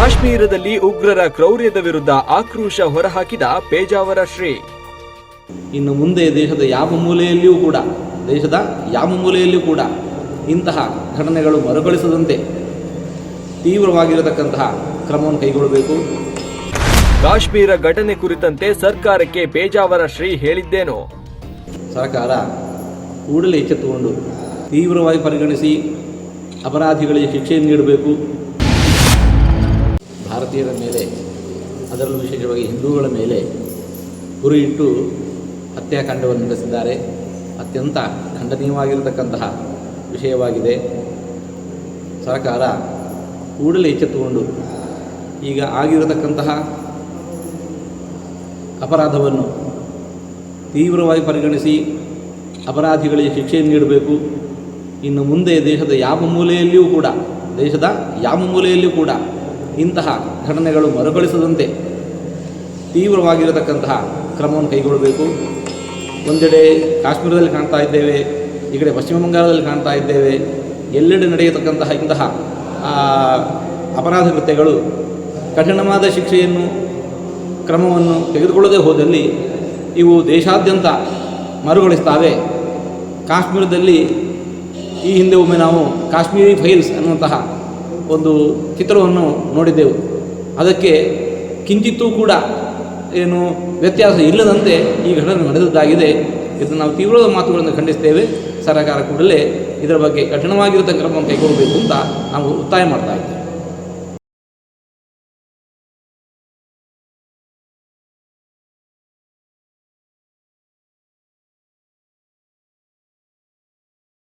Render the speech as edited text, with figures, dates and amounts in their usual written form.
ಕಾಶ್ಮೀರದಲ್ಲಿ ಉಗ್ರರ ಕ್ರೌರ್ಯದ ವಿರುದ್ಧ ಆಕ್ರೋಶ ಹೊರಹಾಕಿದ ಪೇಜಾವರ ಶ್ರೀ. ಇನ್ನು ಮುಂದೆ ದೇಶದ ಯಾವ ಮೂಲೆಯಲ್ಲಿಯೂ ಕೂಡ ಇಂತಹ ಘಟನೆಗಳು ಮರುಕಳಿಸದಂತೆ ತೀವ್ರವಾಗಿರತಕ್ಕಂತಹ ಕ್ರಮವನ್ನು ಕೈಗೊಳ್ಳಬೇಕು. ಕಾಶ್ಮೀರ ಘಟನೆ ಕುರಿತಂತೆ ಸರ್ಕಾರಕ್ಕೆ ಪೇಜಾವರ ಶ್ರೀ ಹೇಳಿದ್ದೇನು? ಸರ್ಕಾರ ಕೂಡಲೇ ಎಚ್ಚೆತ್ತುಕೊಂಡು ತೀವ್ರವಾಗಿ ಪರಿಗಣಿಸಿ ಅಪರಾಧಿಗಳಿಗೆ ಶಿಕ್ಷೆಯನ್ನು ನೀಡಬೇಕು. ಭಾರತೀಯರ ಮೇಲೆ, ಅದರಲ್ಲೂ ವಿಶೇಷವಾಗಿ ಹಿಂದೂಗಳ ಮೇಲೆ ಗುರಿಯಿಟ್ಟು ಹತ್ಯಾಕಾಂಡವನ್ನು ನಡೆಸಿದ್ದಾರೆ. ಅತ್ಯಂತ ಖಂಡನೀಯವಾಗಿರತಕ್ಕಂತಹ ವಿಷಯವಾಗಿದೆ. ಸರ್ಕಾರ ಕೂಡಲೇ ಎಚ್ಚೆತ್ತುಕೊಂಡು ಈಗ ಆಗಿರತಕ್ಕಂತಹ ಅಪರಾಧವನ್ನು ತೀವ್ರವಾಗಿ ಪರಿಗಣಿಸಿ ಅಪರಾಧಿಗಳಿಗೆ ಶಿಕ್ಷೆಯನ್ನು ನೀಡಬೇಕು. ಇನ್ನು ಮುಂದೆ ದೇಶದ ಯಾವ ಮೂಲೆಯಲ್ಲಿಯೂ ಕೂಡ ಇಂತಹ ಘಟನೆಗಳು ಮರುಕಳಿಸದಂತೆ ತೀವ್ರವಾಗಿರತಕ್ಕಂತಹ ಕ್ರಮವನ್ನು ಕೈಗೊಳ್ಳಬೇಕು. ಒಂದೆಡೆ ಕಾಶ್ಮೀರದಲ್ಲಿ ಕಾಣ್ತಾ ಇದ್ದೇವೆ, ಈ ಕಡೆ ಪಶ್ಚಿಮ ಬಂಗಾಳದಲ್ಲಿ ಕಾಣ್ತಾ ಇದ್ದೇವೆ. ಎಲ್ಲೆಡೆ ನಡೆಯತಕ್ಕಂತಹ ಇಂತಹ ಅಪರಾಧ ಕೃತ್ಯಗಳು ಕಠಿಣವಾದ ಕ್ರಮವನ್ನು ತೆಗೆದುಕೊಳ್ಳದೇ ಹೋದಲ್ಲಿ ಇವು ದೇಶಾದ್ಯಂತ ಮರುಕಳಿಸ್ತಾವೆ. ಕಾಶ್ಮೀರದಲ್ಲಿ ಈ ಹಿಂದೆ ಒಮ್ಮೆ ನಾವು ಕಾಶ್ಮೀರಿ ಫೈಲ್ಸ್ ಅನ್ನುವಂತಹ ಒಂದು ಚಿತ್ರವನ್ನು ನೋಡಿದ್ದೆವು. ಅದಕ್ಕೆ ಕಿಂಚಿತ್ತೂ ಕೂಡ ವ್ಯತ್ಯಾಸ ಇಲ್ಲದಂತೆ ಈ ಘಟನೆ ನಡೆದದ್ದಾಗಿದೆ. ಇದನ್ನು ನಾವು ತೀವ್ರವಾದ ಮಾತುಗಳನ್ನು ಖಂಡಿಸ್ತೇವೆ. ಸರ್ಕಾರ ಕೂಡಲೇ ಇದರ ಬಗ್ಗೆ ಕಠಿಣವಾಗಿರತಕ್ಕ ಕ್ರಮವನ್ನು ಕೈಗೊಳ್ಳಬೇಕು ಅಂತ ನಾವು ಒತ್ತಾಯ ಮಾಡ್ತಾ ಇದ್ದೇವೆ.